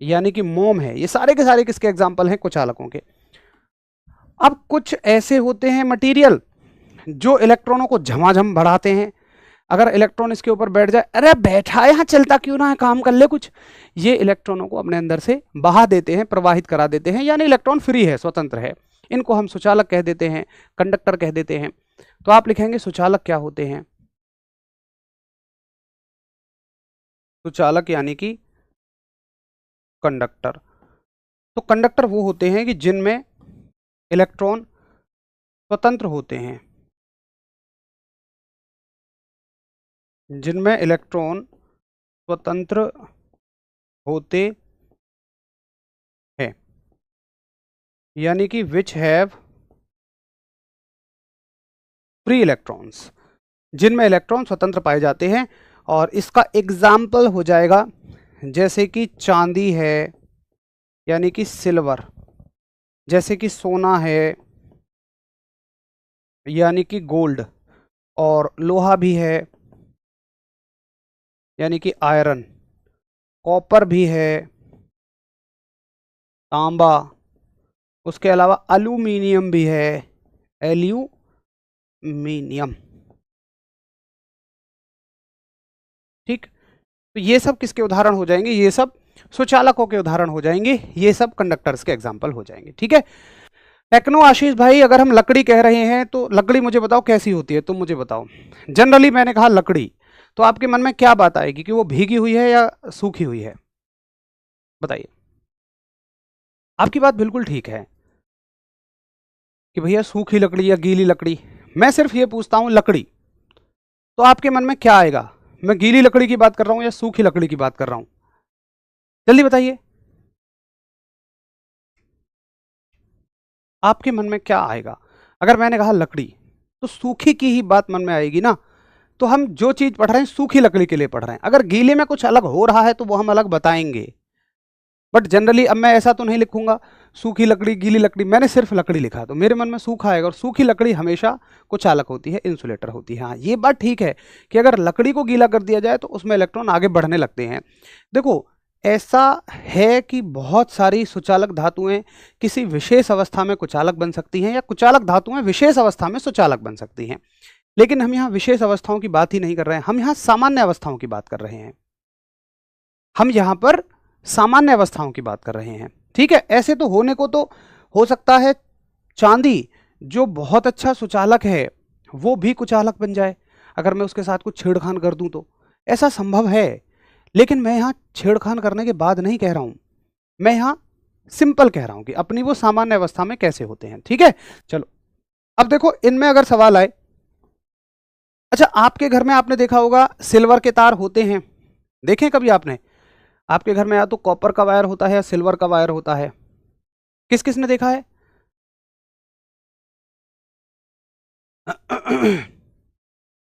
यानी कि मोम है, ये सारे के सारे किसके एग्जाम्पल हैं? कुचालकों के। अब कुछ ऐसे होते हैं मटेरियल जो इलेक्ट्रॉनों को झमाझम बढ़ाते हैं। अगर इलेक्ट्रॉन इसके ऊपर बैठ जाए, अरे बैठा है यहाँ, चलता क्यों ना है, काम कर ले कुछ, ये इलेक्ट्रॉनों को अपने अंदर से बहा देते हैं, प्रवाहित करा देते हैं, यानी इलेक्ट्रॉन फ्री है, स्वतंत्र है। इनको हम सुचालक कह देते हैं, कंडक्टर कह देते हैं। तो आप लिखेंगे सुचालक क्या होते हैं? सुचालक यानी कि कंडक्टर। तो कंडक्टर वो होते हैं कि जिनमें इलेक्ट्रॉन स्वतंत्र होते हैं, जिनमें इलेक्ट्रॉन स्वतंत्र होते हैं, यानी कि विच हैव फ्री इलेक्ट्रॉन्स, जिनमें इलेक्ट्रॉन स्वतंत्र पाए जाते हैं। और इसका एग्जाम्पल हो जाएगा जैसे कि चांदी है, यानी कि सिल्वर, जैसे कि सोना है, यानी कि गोल्ड, और लोहा भी है, यानी कि आयरन, कॉपर भी है, तांबा, उसके अलावा एल्यूमिनियम भी है, एल्यूमिनियम। ठीक, तो ये सब किसके उदाहरण हो जाएंगे? ये सब सुचालकों के उदाहरण हो जाएंगे, ये सब कंडक्टर्स के एग्जाम्पल हो जाएंगे। ठीक है, टेक्नो आशीष भाई, अगर हम लकड़ी कह रहे हैं तो लकड़ी मुझे बताओ कैसी होती है, तुम मुझे बताओ। जनरली मैंने कहा लकड़ी, तो आपके मन में क्या बात आएगी कि वो भीगी हुई है या सूखी हुई है? बताइए। आपकी बात बिल्कुल ठीक है कि भैया सूखी लकड़ी या गीली लकड़ी। मैं सिर्फ ये पूछता हूं लकड़ी, तो आपके मन में क्या आएगा? मैं गीली लकड़ी की बात कर रहा हूं या सूखी लकड़ी की बात कर रहा हूं? जल्दी बताइए, आपके मन में क्या आएगा? अगर मैंने कहा लकड़ी, तो सूखी की ही बात मन में आएगी ना। तो हम जो चीज पढ़ रहे हैं सूखी लकड़ी के लिए पढ़ रहे हैं। अगर गीले में कुछ अलग हो रहा है तो वो हम अलग बताएंगे, बट जनरली अब मैं ऐसा तो नहीं लिखूंगा सूखी लकड़ी गीली लकड़ी, मैंने सिर्फ लकड़ी लिखा, तो मेरे मन में सूखा आएगा। और सूखी लकड़ी हमेशा कुचालक होती है, इंसुलेटर होती है। हाँ, ये बात ठीक है कि अगर लकड़ी को गीला कर दिया जाए तो उसमें इलेक्ट्रॉन आगे बढ़ने लगते हैं। देखो, ऐसा है कि बहुत सारी सुचालक धातुएं किसी विशेष अवस्था में कुचालक बन सकती हैं, या कुचालक धातुएं विशेष अवस्था में सुचालक बन सकती हैं। लेकिन हम यहाँ विशेष अवस्थाओं की बात ही नहीं कर रहे हैं, हम यहाँ सामान्य अवस्थाओं की बात कर रहे हैं। हम यहाँ पर सामान्य अवस्थाओं की बात कर रहे हैं। ठीक है, ऐसे तो होने को तो हो सकता है चांदी जो बहुत अच्छा सुचालक है वो भी कुचालक बन जाए, अगर मैं उसके साथ कुछ छेड़खान कर दूं तो ऐसा संभव है। लेकिन मैं यहाँ छेड़खान करने के बाद नहीं कह रहा हूं, मैं यहाँ सिंपल कह रहा हूं कि अपनी वो सामान्य अवस्था में कैसे होते हैं। ठीक है, चलो अब देखो इनमें अगर सवाल आए, अच्छा आपके घर में आपने देखा होगा सिल्वर के तार होते हैं, देखें कभी आपने? आपके घर में या तो कॉपर का वायर होता है या सिल्वर का वायर होता है, किस किस ने देखा है?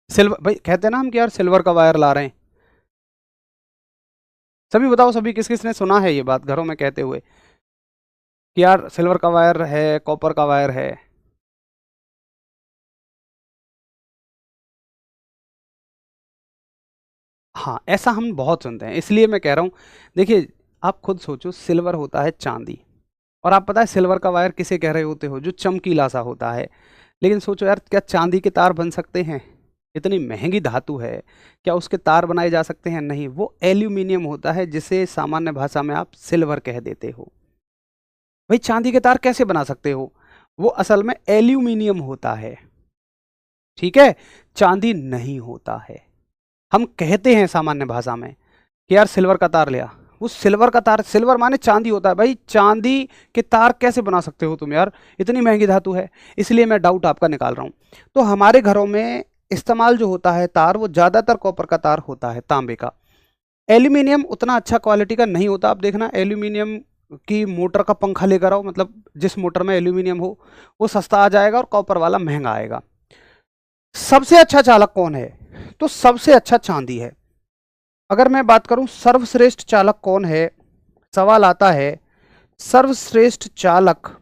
सिल्वर, भाई कहते हैं ना हम कि यार सिल्वर का वायर ला रहे हैं। सभी बताओ, सभी किस किस ने सुना है ये बात घरों में कहते हुए कि यार सिल्वर का वायर है, कॉपर का वायर है? हाँ, ऐसा हम बहुत सुनते हैं, इसलिए मैं कह रहा हूँ। देखिए, आप खुद सोचो, सिल्वर होता है चांदी, और आप पता है सिल्वर का वायर किसे कह रहे होते हो? जो चमकीला सा होता है। लेकिन सोचो यार, क्या चांदी के तार बन सकते हैं? इतनी महंगी धातु है, क्या उसके तार बनाए जा सकते हैं? नहीं, वो एल्यूमिनियम होता है, जिसे सामान्य भाषा में आप सिल्वर कह देते हो। भाई चांदी के तार कैसे बना सकते हो? वो असल में एल्यूमिनियम होता है। ठीक है, चांदी नहीं होता है। हम कहते हैं सामान्य भाषा में कि यार सिल्वर का तार लिया, वो सिल्वर का तार, सिल्वर माने चांदी होता है। भाई चांदी के तार कैसे बना सकते हो तुम यार, इतनी महंगी धातु है। इसलिए मैं डाउट आपका निकाल रहा हूं। तो हमारे घरों में इस्तेमाल जो होता है तार, वो ज़्यादातर कॉपर का तार होता है, तांबे का। एल्यूमिनियम उतना अच्छा क्वालिटी का नहीं होता। आप देखना एल्यूमिनियम की मोटर का पंखा लेकर आओ, मतलब जिस मोटर में एल्यूमिनियम हो, वो सस्ता आ जाएगा और कॉपर वाला महंगा आएगा। सबसे अच्छा चालक कौन है? तो सबसे अच्छा चांदी है। अगर मैं बात करूं सर्वश्रेष्ठ चालक कौन है, सवाल आता है सर्वश्रेष्ठ चालक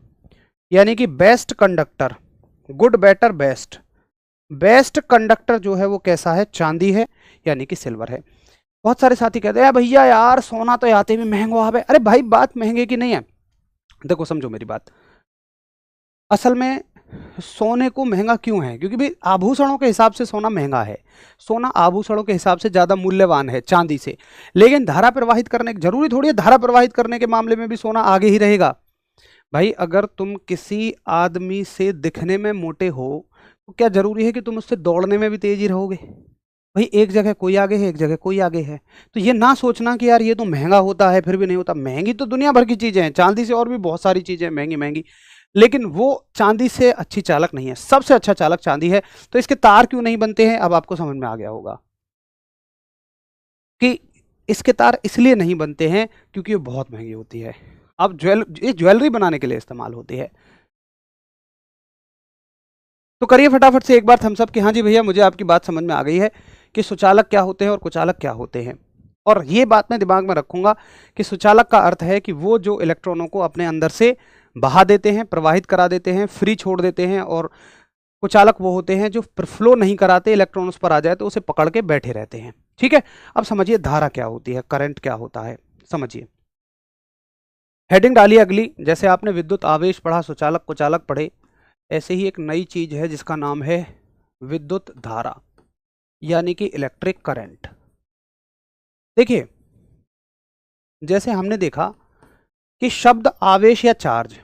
यानी कि best conductor, good better best, best conductor जो है वो कैसा है? चांदी है, यानी कि सिल्वर है। बहुत सारे साथी कहते हैं भैया यार सोना तो आते भी महंगा है। अरे भाई बात महंगे की नहीं है, देखो समझो मेरी बात। असल में सोने को महंगा क्यों है? क्योंकि भाई आभूषणों के हिसाब से सोना महंगा है, सोना आभूषणों के हिसाब से ज़्यादा मूल्यवान है चांदी से। लेकिन धारा प्रवाहित करने, जरूरी थोड़ी है धारा प्रवाहित करने के मामले में भी सोना आगे ही रहेगा। भाई अगर तुम किसी आदमी से दिखने में मोटे हो तो क्या जरूरी है कि तुम उससे दौड़ने में भी तेज ही रहोगे? भाई एक जगह कोई आगे है, एक जगह कोई आगे है। तो ये ना सोचना कि यार ये तो महंगा होता है फिर भी नहीं होता। महंगी तो दुनिया भर की चीज़ें हैं, चांदी से और भी बहुत सारी चीज़ें महंगी महंगी, लेकिन वो चांदी से अच्छी चालक नहीं है। सबसे अच्छा चालक चांदी है। तो इसके तार क्यों नहीं बनते हैं, अब आपको समझ में आ गया होगा कि इसके तार इसलिए नहीं बनते हैं क्योंकि ये बहुत महंगी होती है। अब ये ज्वेलरी बनाने के लिए इस्तेमाल होती है। तो करिए फटाफट से एक बार थम्स अप कि हाँ जी भैया मुझे आपकी बात समझ में आ गई है कि सुचालक क्या होते हैं और कुचालक क्या होते हैं। और ये बात मैं दिमाग में रखूंगा कि सुचालक का अर्थ है कि वो जो इलेक्ट्रॉनों को अपने अंदर से बहा देते हैं, प्रवाहित करा देते हैं, फ्री छोड़ देते हैं। और कुचालक वो होते हैं जो फ्लो नहीं कराते, इलेक्ट्रॉन उस पर आ जाए तो उसे पकड़ के बैठे रहते हैं। ठीक है, अब समझिए धारा क्या होती है, करंट क्या होता है, समझिए। हेडिंग डालिए अगली। जैसे आपने विद्युत आवेश पढ़ा, सुचालक कुचालक पढ़े, ऐसे ही एक नई चीज है जिसका नाम है विद्युत धारा यानी कि इलेक्ट्रिक करंट। देखिए जैसे हमने देखा कि शब्द आवेश या चार्ज,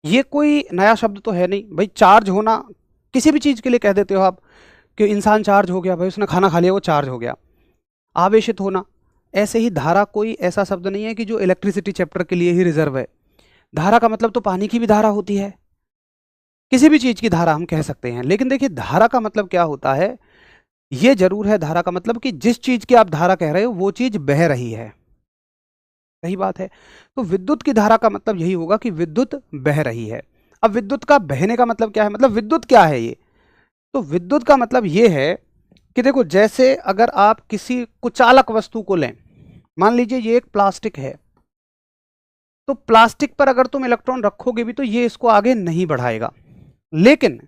ये कोई नया शब्द तो है नहीं भाई। चार्ज होना किसी भी चीज के लिए कह देते हो आप कि इंसान चार्ज हो गया, भाई उसने खाना खा लिया वो चार्ज हो गया। आवेशित होना, ऐसे ही धारा कोई ऐसा शब्द नहीं है कि जो इलेक्ट्रिसिटी चैप्टर के लिए ही रिजर्व है। धारा का मतलब तो पानी की भी धारा होती है, किसी भी चीज की धारा हम कह सकते हैं। लेकिन देखिए धारा का मतलब क्या होता है, ये जरूर है धारा का मतलब कि जिस चीज की आप धारा कह रहे हो वो चीज बह रही है। सही बात है। तो विद्युत की धारा का मतलब यही होगा कि विद्युत बह रही है। अब विद्युत का बहने का मतलब क्या है, मतलब विद्युत क्या है ये? तो विद्युत का मतलब ये है कि देखो जैसे अगर आप किसी कुचालक वस्तु को लें, मान लीजिए ये एक प्लास्टिक है, तो प्लास्टिक पर अगर तुम इलेक्ट्रॉन रखोगे भी तो ये इसको आगे नहीं बढ़ाएगा। लेकिन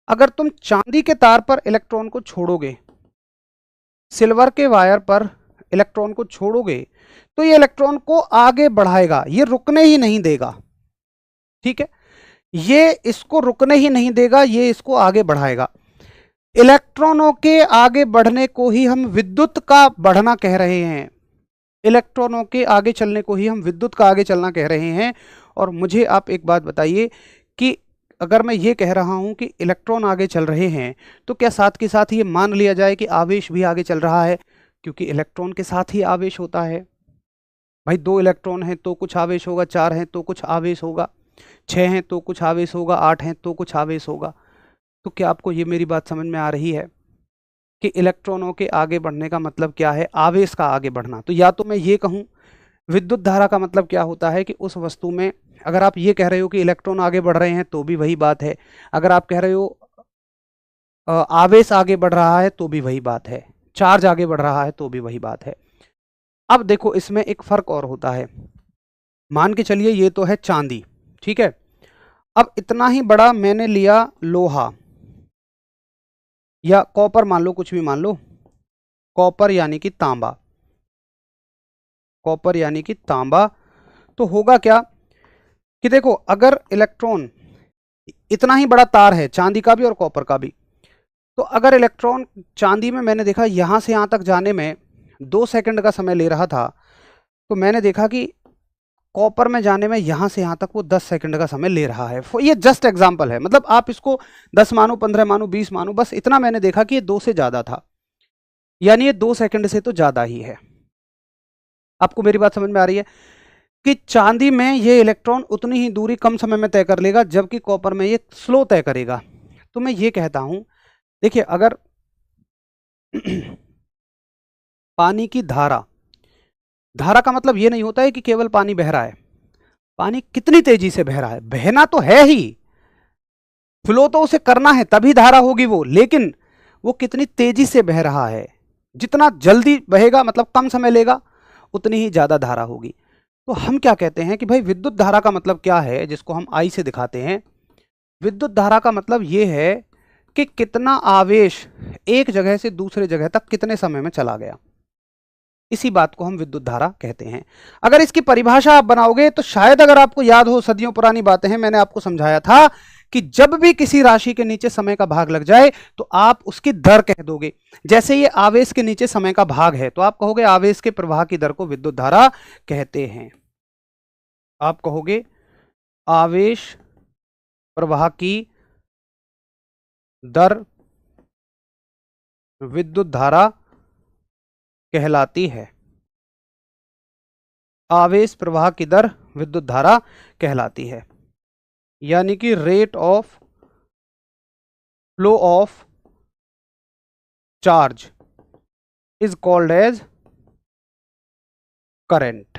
अगर तुम चांदी के तार पर इलेक्ट्रॉन को छोड़ोगे, सिल्वर के वायर पर इलेक्ट्रॉन को छोड़ोगे, तो ये इलेक्ट्रॉन को आगे बढ़ाएगा, ये रुकने ही नहीं देगा। ठीक है, ये इसको रुकने ही नहीं देगा, ये इसको आगे बढ़ाएगा। इलेक्ट्रॉनों के आगे बढ़ने को ही हम विद्युत का बढ़ना कह रहे हैं। इलेक्ट्रॉनों के आगे चलने को ही हम विद्युत का आगे चलना कह रहे हैं। और मुझे आप एक बात बताइए कि अगर मैं ये कह रहा हूं कि इलेक्ट्रॉन आगे चल रहे हैं, तो क्या साथ के साथ ये मान लिया जाए कि आवेश भी आगे चल रहा है? क्योंकि इलेक्ट्रॉन के साथ ही आवेश होता है। भाई 2 इलेक्ट्रॉन हैं तो कुछ आवेश होगा, 4 हैं तो कुछ आवेश होगा, 6 हैं तो कुछ आवेश होगा, 8 हैं तो कुछ आवेश होगा। तो क्या आपको ये मेरी बात समझ में आ रही है कि इलेक्ट्रॉनों के आगे बढ़ने का मतलब क्या है? आवेश का आगे बढ़ना। तो या तो मैं ये कहूँ विद्युत धारा का मतलब क्या होता है कि उस वस्तु में अगर आप ये कह रहे हो कि इलेक्ट्रॉन आगे बढ़ रहे हैं तो भी वही बात है, अगर आप कह रहे हो आवेश आगे बढ़ रहा है तो भी वही बात है, चार्ज आगे बढ़ रहा है तो भी वही बात है। अब देखो इसमें एक फर्क और होता है। मान के चलिए ये तो है चांदी, ठीक है। अब इतना ही बड़ा मैंने लिया लोहा या कॉपर, मान लो कुछ भी मान लो, कॉपर यानी कि तांबा, कॉपर यानी कि तांबा। तो होगा क्या कि देखो अगर इलेक्ट्रॉन, इतना ही बड़ा तार है चांदी का भी और कॉपर का भी, तो अगर इलेक्ट्रॉन चांदी में मैंने देखा यहां से यहां तक जाने में 2 सेकंड का समय ले रहा था, तो मैंने देखा कि कॉपर में जाने में यहां से यहां तक वो 10 सेकंड का समय ले रहा है। ये जस्ट एग्जांपल है, मतलब आप इसको 10 मानो, 15 मानो, 20 मानो, बस इतना मैंने देखा कि ये 2 से ज्यादा था, यानी ये 2 सेकंड से तो ज्यादा ही है। आपको मेरी बात समझ में आ रही है कि चांदी में ये इलेक्ट्रॉन उतनी ही दूरी कम समय में तय कर लेगा, जबकि कॉपर में ये स्लो तय करेगा। तो मैं ये कहता हूं, देखिए अगर पानी की धारा, धारा का मतलब ये नहीं होता है कि केवल पानी बह रहा है, पानी कितनी तेजी से बह रहा है, बहना तो है ही, फ्लो तो उसे करना है तभी धारा होगी वो, लेकिन वो कितनी तेजी से बह रहा है, जितना जल्दी बहेगा मतलब कम समय लेगा उतनी ही ज्यादा धारा होगी। तो हम क्या कहते हैं कि भाई विद्युत धारा का मतलब क्या है, जिसको हम आई से दिखाते हैं। विद्युत धारा का मतलब ये है कि कितना आवेश एक जगह से दूसरे जगह तक कितने समय में चला गया, इसी बात को हम विद्युत धारा कहते हैं। अगर इसकी परिभाषा आप बनाओगे तो शायद अगर आपको याद हो, सदियों पुरानी बातें हैं, मैंने आपको समझाया था कि जब भी किसी राशि के नीचे समय का भाग लग जाए तो आप उसकी दर कह दोगे। जैसे ये आवेश के नीचे समय का भाग है तो आप कहोगे आवेश के प्रवाह की दर को विद्युत धारा कहते हैं। आप कहोगे आवेश प्रवाह की दर विद्युत धारा कहलाती है। आवेश प्रवाह की दर विद्युत धारा कहलाती है, यानी कि rate of flow of charge is called as current.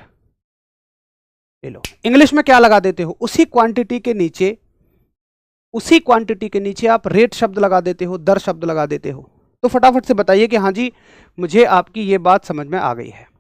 ले लो, इंग्लिश में क्या लगा देते हो, उसी क्वांटिटी के नीचे, उसी क्वांटिटी के नीचे आप रेट शब्द लगा देते हो, दर शब्द लगा देते हो। तो फटाफट से बताइए कि हाँ जी मुझे आपकी ये बात समझ में आ गई है।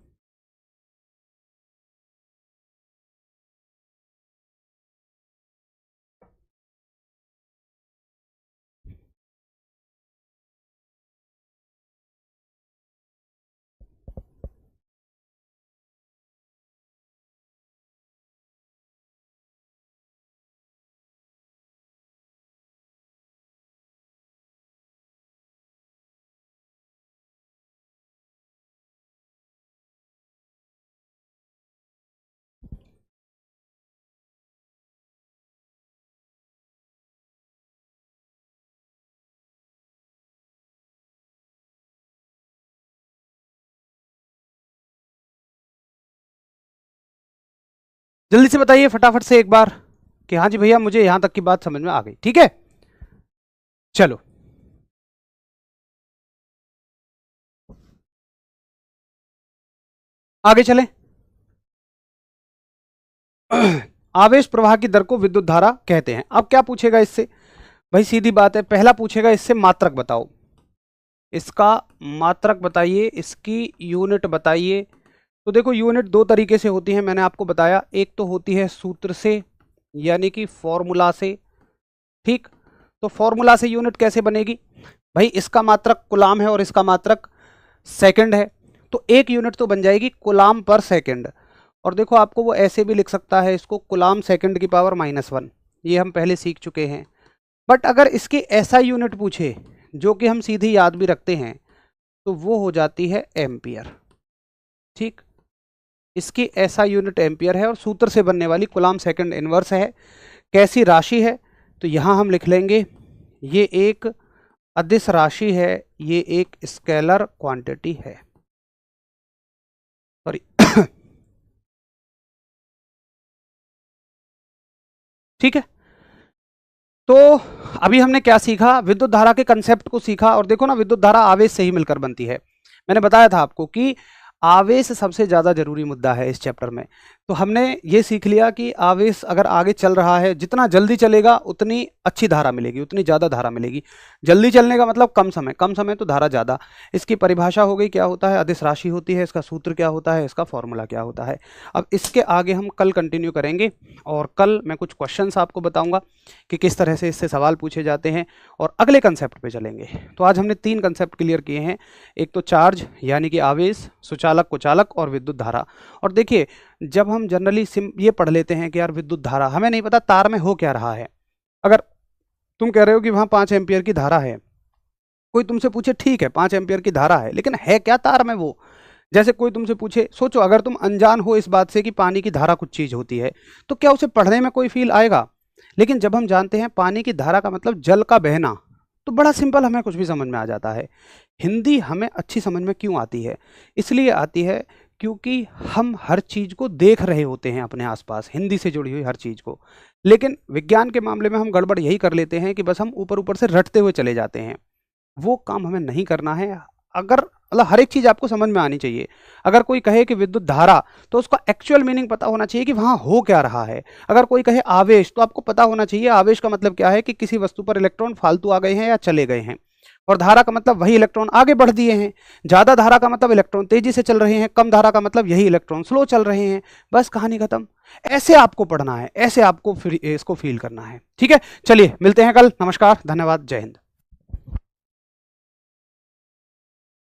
जल्दी से बताइए फटाफट से एक बार कि हाँ जी भैया मुझे यहां तक की बात समझ में आ गई। ठीक है, चलो आगे चलें। आवेश प्रवाह की दर को विद्युत धारा कहते हैं। अब क्या पूछेगा इससे, भाई सीधी बात है, पहला पूछेगा इससे मात्रक बताओ, इसका मात्रक बताइए, इसकी यूनिट बताइए। तो देखो यूनिट दो तरीके से होती है, मैंने आपको बताया, एक तो होती है सूत्र से यानी कि फॉर्मूला से। ठीक, तो फॉर्मूला से यूनिट कैसे बनेगी, भाई इसका मात्रक कुलाम है और इसका मात्रक सेकंड है, तो एक यूनिट तो बन जाएगी कुलाम पर सेकंड। और देखो आपको वो ऐसे भी लिख सकता है इसको, कुलाम सेकंड की पावर -1, ये हम पहले सीख चुके हैं। बट अगर इसकी ऐसा यूनिट पूछे जो कि हम सीधी याद भी रखते हैं तो वो हो जाती है एम्पियर। ठीक, इसकी ऐसा यूनिट एम्पियर है और सूत्र से बनने वाली कुलाम सेकंड इनवर्स है। कैसी राशि है, तो यहां हम लिख लेंगे ये एक अदिश राशि है, ये एक स्केलर क्वांटिटी है, सॉरी। ठीक है, तो अभी हमने क्या सीखा, विद्युत धारा के कंसेप्ट को सीखा। और देखो ना विद्युत धारा आवेश से ही मिलकर बनती है। मैंने बताया था आपको कि आवेश सबसे ज्यादा जरूरी मुद्दा है इस चैप्टर में। तो हमने ये सीख लिया कि आवेश अगर आगे चल रहा है, जितना जल्दी चलेगा उतनी अच्छी धारा मिलेगी, उतनी ज्यादा धारा मिलेगी। जल्दी चलने का मतलब कम समय, कम समय तो धारा ज्यादा। इसकी परिभाषा हो गई, क्या होता है, अदिश राशि होती है, इसका सूत्र क्या होता है, इसका फॉर्मूला क्या होता है। अब इसके आगे हम कल कंटिन्यू करेंगे और कल मैं कुछ क्वेश्चंस आपको बताऊंगा कि किस तरह से इससे सवाल पूछे जाते हैं और अगले कंसेप्ट पे चलेंगे। तो आज हमने 3 कंसेप्ट क्लियर किए हैं, एक तो चार्ज यानी कि आवेश, सुचालक कुचालक और विद्युत धारा। और देखिए जब हम जनरली ये पढ़ लेते हैं कि यार विद्युत धारा, हमें नहीं पता तार में हो क्या रहा है। अगर तुम कह रहे हो कि वहां 5 एम्पियर की धारा है, कोई तुमसे पूछे ठीक है 5 एम्पियर की धारा है, लेकिन है क्या तार में वो। जैसे कोई तुमसे पूछे, सोचो अगर तुम अनजान हो इस बात से कि पानी की धारा कुछ चीज होती है, तो क्या उसे पढ़ने में कोई फील आएगा। लेकिन जब हम जानते हैं पानी की धारा का मतलब जल का बहना, तो बड़ा सिंपल हमें कुछ भी समझ में आ जाता है। हिंदी हमें अच्छी समझ में क्यों आती है, इसलिए आती है क्योंकि हम हर चीज को देख रहे होते हैं अपने आसपास, हिंदी से जुड़ी हुई हर चीज को। लेकिन विज्ञान के मामले में हम गड़बड़ यही कर लेते हैं कि बस हम ऊपर ऊपर से रटते हुए चले जाते हैं। वो काम हमें नहीं करना है। अगर मतलब हर एक चीज़ आपको समझ में आनी चाहिए। अगर कोई कहे कि विद्युत धारा, तो उसका एक्चुअल मीनिंग पता होना चाहिए कि वहाँ हो क्या रहा है। अगर कोई कहे आवेश, तो आपको पता होना चाहिए आवेश का मतलब क्या है, कि किसी वस्तु पर इलेक्ट्रॉन फालतू आ गए हैं या चले गए हैं। और धारा का मतलब वही इलेक्ट्रॉन आगे बढ़ दिए हैं। ज़्यादा धारा का मतलब इलेक्ट्रॉन तेजी से चल रहे हैं, कम धारा का मतलब यही इलेक्ट्रॉन स्लो चल रहे हैं। बस कहानी खत्म। ऐसे आपको पढ़ना है, ऐसे आपको इसको फील करना है। ठीक है, चलिए मिलते हैं कल। नमस्कार, धन्यवाद, जय हिंद।